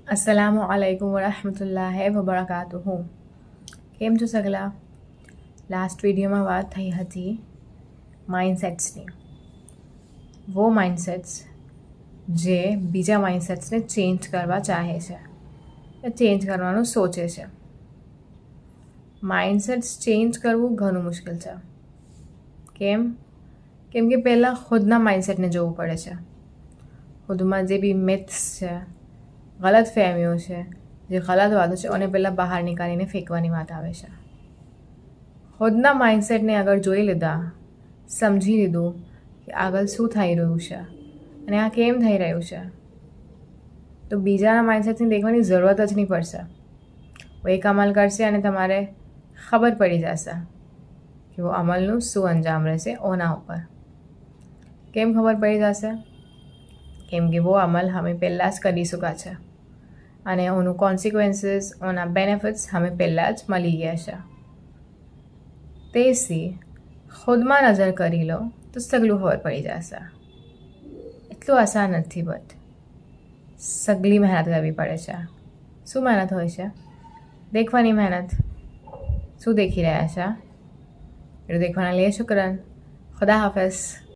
अस्सलामु अलैकुम વરહમતુલ્લાહિ વબરકાતુહુ. કેમ છો સગલા? લાસ્ટ વિડીયોમાં વાત થઈ હતી માઇન્ડસેટ્સની. વો માઇન્ડસેટ્સ જે બીજા માઇન્ડસેટ્સને ચેન્જ કરવા ચાહે છે, એ ચેન્જ કરવાનું સોચે છે. માઇન્ડસેટ્સ ચેન્જ કરવું ઘણું મુશ્કેલ છે. કેમ કે પહેલાં ખુદના માઇન્ડસેટને જોવું પડે છે. ખુદમાં જે બી મિથ્સ છે, ગલત ફહેમીઓ છે, જે ગલત વાતો છે, એને પહેલાં બહાર નીકાળીને ફેંકવાની વાત આવે છે. ખુદના માઇન્ડસેટને આગળ જોઈ લીધા, સમજી લીધું કે આગળ શું થઈ રહ્યું છે અને આ કેમ થઈ રહ્યું છે, તો બીજાના માઇન્ડસેટને દેખવાની જરૂરત જ નહીં પડશે. वो એક અમલ કરશે અને તમારે ખબર પડી જશે કે वो અમલનું શું અંજામ રહેશે ઓના ઉપર. કેમ ખબર પડી જશે? કેમ કે वो અમલ અમે પહેલાં જ કરી ચૂક્યા છે અને ઓનું કોન્સિક્વન્સીસ, ઓના બેનિફિટ્સ અમે પહેલાં જ મળી ગયા છે. તેથી ખુદમાં નજર કરી લો તો સગલું ખબર પડી જશે. એટલું આસાન નથી, બટ સગલી મહેનત કરવી પડે છે. શું મહેનત હોય છે? દેખવાની મહેનત. શું દેખી રહ્યા છે? એટલું દેખવાના લીએ શુક્રન. ખુદા હાફિઝ.